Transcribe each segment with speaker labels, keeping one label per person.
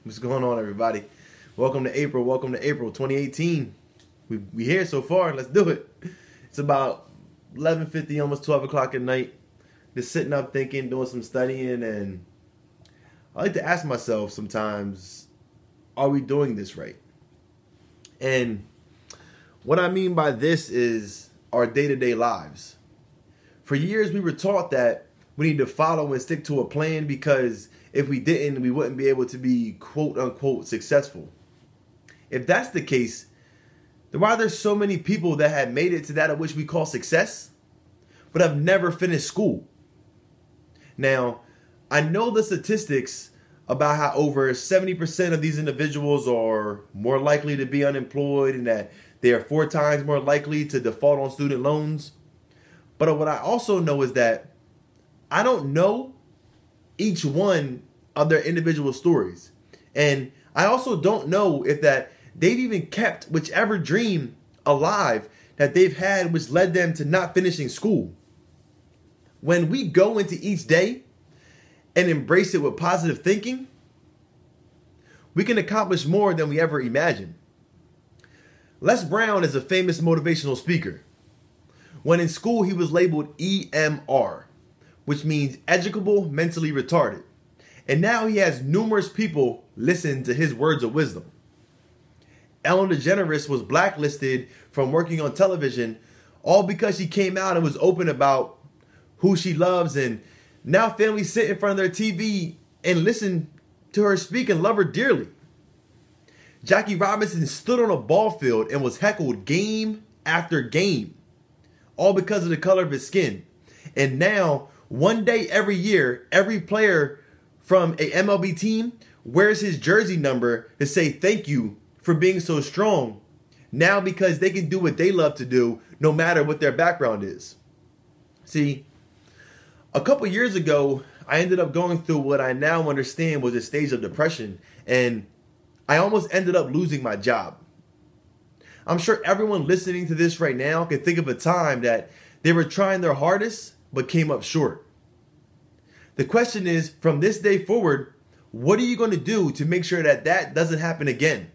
Speaker 1: What's going on, everybody? Welcome to April. Welcome to April 2018. We here so far. Let's do it. It's about 11:50, almost 12 o'clock at night. Just sitting up thinking, doing some studying, and I like to ask myself sometimes, are we doing this right? And what I mean by this is our day-to-day lives. For years, we were taught that we need to follow and stick to a plan because if we didn't, we wouldn't be able to be quote-unquote successful. If that's the case, then why are there so many people that have made it to that of which we call success, but have never finished school? Now, I know the statistics about how over 70% of these individuals are more likely to be unemployed and that they are 4 times more likely to default on student loans. But what I also know is that I don't know each one of their individual stories. And I also don't know if that they've even kept whichever dream alive that they've had which led them to not finishing school. When we go into each day and embrace it with positive thinking, we can accomplish more than we ever imagined. Les Brown is a famous motivational speaker. When in school, he was labeled EMR, which means educable mentally retarded. And now he has numerous people listen to his words of wisdom. Ellen DeGeneres was blacklisted from working on television, all because she came out and was open about who she loves, and now families sit in front of their TV and listen to her speak and love her dearly. Jackie Robinson stood on a ball field and was heckled game after game, all because of the color of his skin. And now, one day every year, every player from a MLB team wears his jersey number to say thank you for being so strong. Now because they can do what they love to do no matter what their background is. See, a couple years ago, I ended up going through what I now understand was a stage of depression, and I almost ended up losing my job. I'm sure everyone listening to this right now can think of a time that they were trying their hardest but came up short. The question is, from this day forward, what are you going to do to make sure that that doesn't happen again?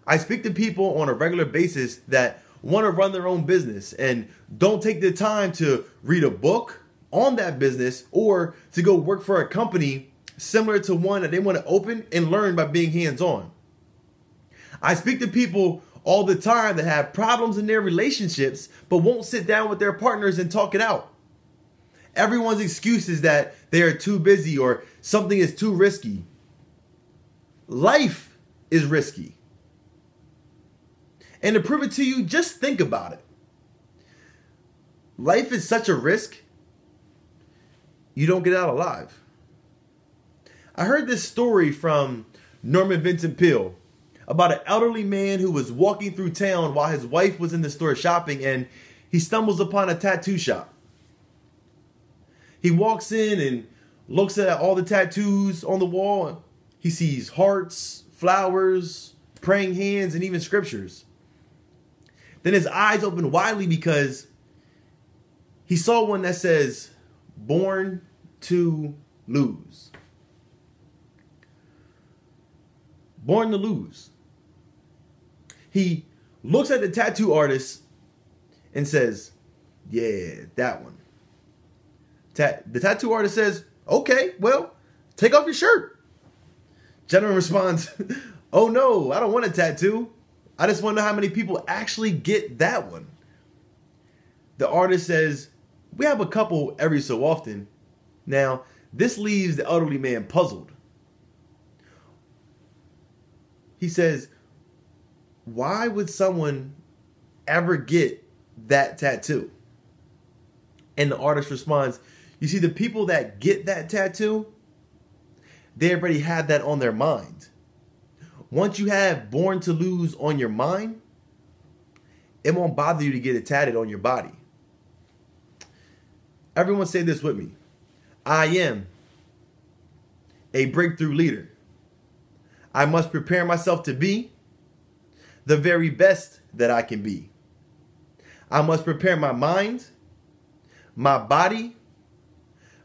Speaker 1: I speak to people on a regular basis that want to run their own business and don't take the time to read a book on that business or to go work for a company similar to one that they want to open and learn by being hands-on. I speak to people all the time that have problems in their relationships but won't sit down with their partners and talk it out. Everyone's excuse is that they are too busy or something is too risky. Life is risky. And to prove it to you, just think about it. Life is such a risk, you don't get out alive. I heard this story from Norman Vincent Peale about an elderly man who was walking through town while his wife was in the store shopping, and he stumbles upon a tattoo shop. He walks in and looks at all the tattoos on the wall. He sees hearts, flowers, praying hands, and even scriptures. Then his eyes open widely because he saw one that says, "Born to lose." Born to lose. He looks at the tattoo artist and says, "Yeah, that one." The tattoo artist says, "Okay, well, take off your shirt." Gentleman responds, "Oh no, I don't want a tattoo. I just want to know how many people actually get that one." The artist says, "We have a couple every so often." Now, this leaves the elderly man puzzled. He says, "Why would someone ever get that tattoo?" And the artist responds, "You see, the people that get that tattoo, they already have that on their mind. Once you have born to lose on your mind, it won't bother you to get it tatted on your body." Everyone say this with me. I am a breakthrough leader. I must prepare myself to be the very best that I can be. I must prepare my mind, my body,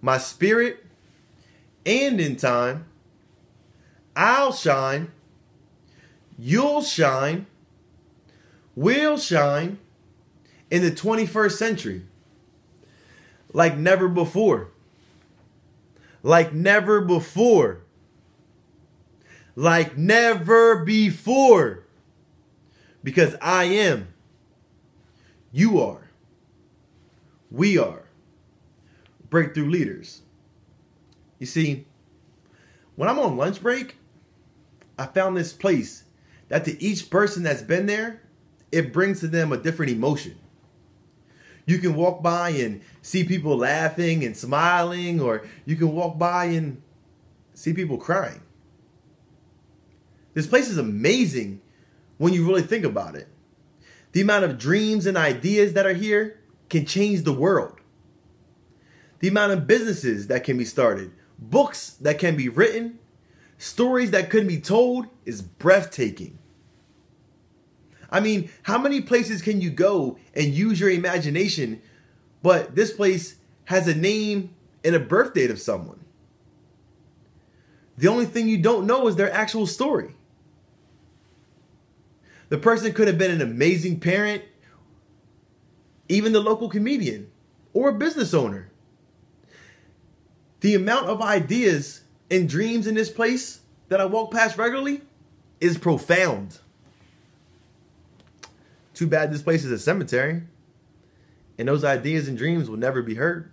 Speaker 1: my spirit, and in time, I'll shine, you'll shine, we'll shine in the 21st century like never before. Like never before. Like never before. Because I am, you are, we are breakthrough leaders. You see, when I'm on lunch break, I found this place that to each person that's been there, it brings to them a different emotion. You can walk by and see people laughing and smiling, or you can walk by and see people crying. This place is amazing when you really think about it. The amount of dreams and ideas that are here can change the world. The amount of businesses that can be started, books that can be written, stories that could be told is breathtaking. I mean, how many places can you go and use your imagination, but this place has a name and a birth date of someone? The only thing you don't know is their actual story. The person could have been an amazing parent, even the local comedian, or a business owner. The amount of ideas and dreams in this place that I walk past regularly is profound. Too bad this place is a cemetery, and those ideas and dreams will never be heard.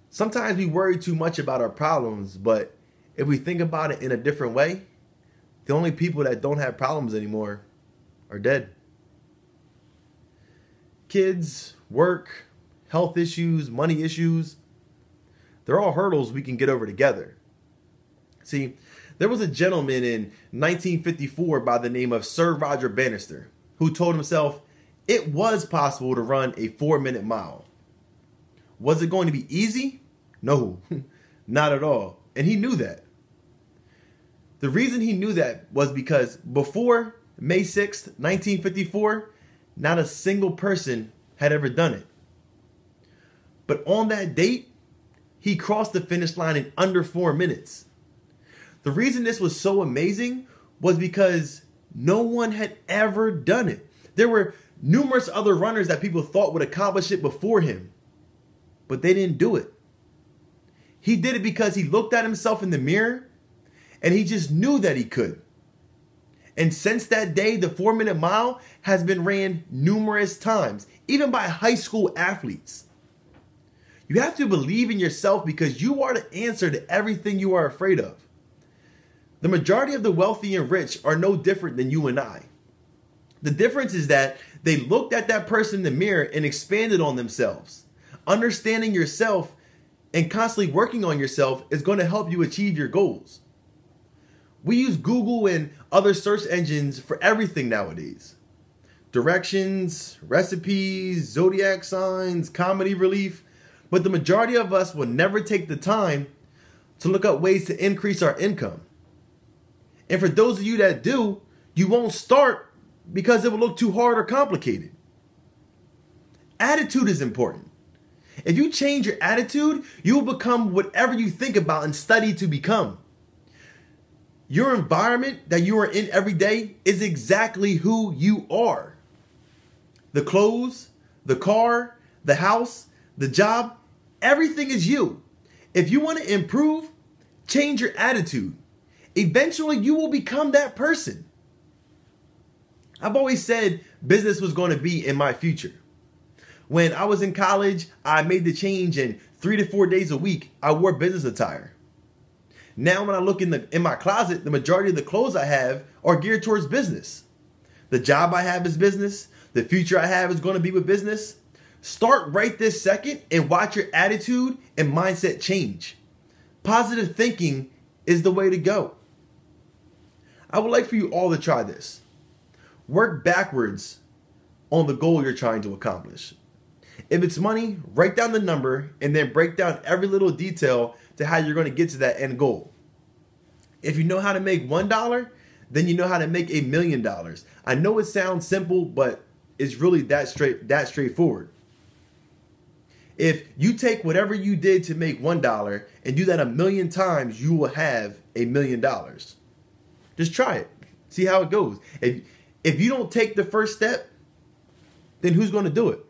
Speaker 1: Sometimes we worry too much about our problems, but if we think about it in a different way, the only people that don't have problems anymore are dead. Kids, work, health issues, money issues, they're all hurdles we can get over together. See, there was a gentleman in 1954 by the name of Sir Roger Bannister who told himself it was possible to run a 4-minute mile. Was it going to be easy? No, not at all. And he knew that. The reason he knew that was because before May 6th, 1954, not a single person had ever done it. But on that date, he crossed the finish line in under 4 minutes. The reason this was so amazing was because no one had ever done it. There were numerous other runners that people thought would accomplish it before him, but they didn't do it. He did it because he looked at himself in the mirror and he just knew that he could. And since that day, the 4-minute mile has been ran numerous times, even by high school athletes. You have to believe in yourself because you are the answer to everything you are afraid of. The majority of the wealthy and rich are no different than you and I. The difference is that they looked at that person in the mirror and expanded on themselves. Understanding yourself and constantly working on yourself is going to help you achieve your goals. We use Google and other search engines for everything nowadays. Directions, recipes, zodiac signs, comedy relief. But the majority of us will never take the time to look up ways to increase our income. And for those of you that do, you won't start because it will look too hard or complicated. Attitude is important. If you change your attitude, you will become whatever you think about and study to become. Your environment that you are in every day is exactly who you are. The clothes, the car, the house, the job, everything is you. If you want to improve, change your attitude. Eventually, you will become that person. I've always said business was going to be in my future. When I was in college, I made the change, and 3 to 4 days a week, I wore business attire. Now when I look in my closet, the majority of the clothes I have are geared towards business. The job I have is business. The future I have is going to be with business. Start right this second and watch your attitude and mindset change. Positive thinking is the way to go. I would like for you all to try this. Work backwards on the goal you're trying to accomplish. If it's money, write down the number and then break down every little detail to how you're going to get to that end goal. If you know how to make $1, then you know how to make $1 million. I know it sounds simple, but it's really that straightforward. If you take whatever you did to make $1 and do that 1,000,000 times, you will have $1,000,000. Just try it. See how it goes. If you don't take the first step, then who's going to do it?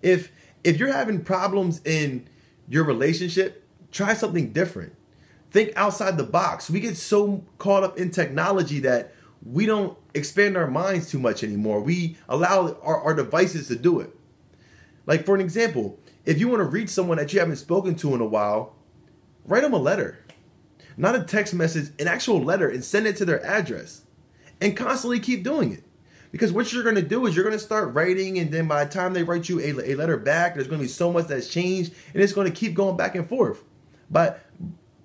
Speaker 1: If you're having problems in your relationship, try something different. Think outside the box. We get so caught up in technology that we don't expand our minds too much anymore. We allow our devices to do it. Like, for an example, if you want to reach someone that you haven't spoken to in a while, write them a letter. Not a text message, an actual letter, and send it to their address. And constantly keep doing it. Because what you're going to do is you're going to start writing, and then by the time they write you a letter back, there's going to be so much that's changed, and it's going to keep going back and forth. But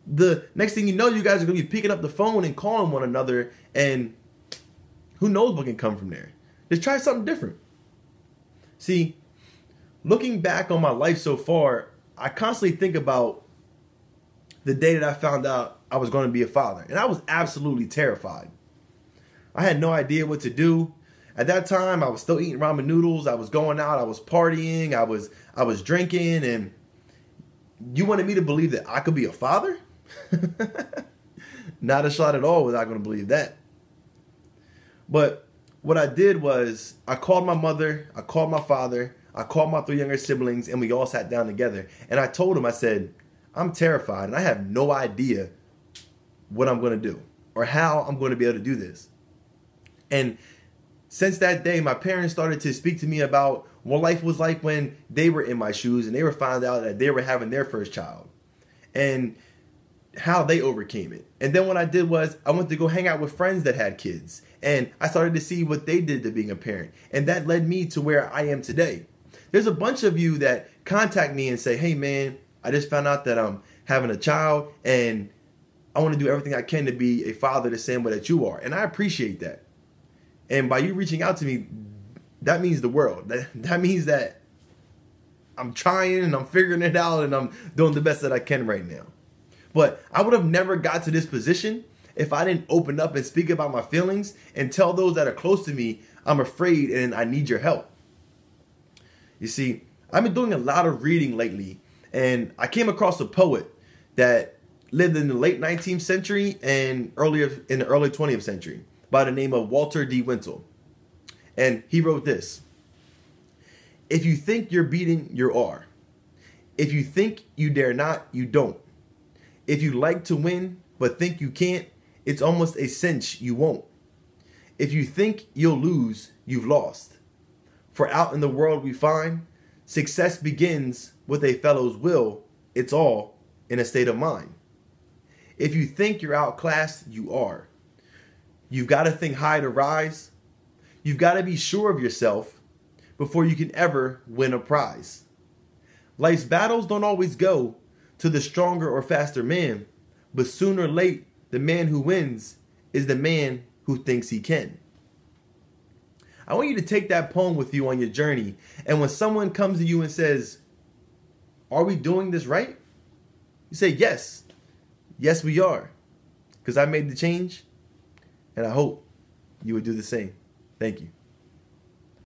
Speaker 1: the next thing you know, you guys are going to be picking up the phone and calling one another, and who knows what can come from there. Just try something different. See, looking back on my life so far, I constantly think about the day that I found out I was going to be a father. And I was absolutely terrified. I had no idea what to do. At that time, I was still eating ramen noodles. I was going out. I was partying. I was drinking. And you wanted me to believe that I could be a father? Not a shot at all was I going to believe that. But what I did was I called my mother. I called my father. I called my 3 younger siblings. And we all sat down together. And I told them, I said, I'm terrified. And I have no idea what I'm going to do or how I'm going to be able to do this. And since that day, my parents started to speak to me about what life was like when they were in my shoes and they were found out that they were having their first child and how they overcame it. And then what I did was I went to go hang out with friends that had kids, and I started to see what they did to being a parent. And that led me to where I am today. There's a bunch of you that contact me and say, hey man, I just found out that I'm having a child and I want to do everything I can to be a father the same way that you are. And I appreciate that. And by you reaching out to me, that means the world. That means that I'm trying and I'm figuring it out and I'm doing the best that I can right now. But I would have never got to this position if I didn't open up and speak about my feelings and tell those that are close to me, I'm afraid and I need your help. You see, I've been doing a lot of reading lately, and I came across a poet that lived in the late 19th century and earlier in the early 20th century by the name of Walter D. Wintle. And he wrote this: if you think you're beating, you are. If you think you dare not, you don't. If you like to win but think you can't, it's almost a cinch you won't. If you think you'll lose, you've lost. For out in the world we find success begins with a fellow's will. It's all in a state of mind. If you think you're outclassed, you are. You've got to think high to rise. You've got to be sure of yourself before you can ever win a prize. Life's battles don't always go to the stronger or faster man, but sooner or late, the man who wins is the man who thinks he can. I want you to take that poem with you on your journey, and when someone comes to you and says, are we doing this right? You say, yes. Yes, we are. Because I made the change, and I hope you would do the same. Thank you.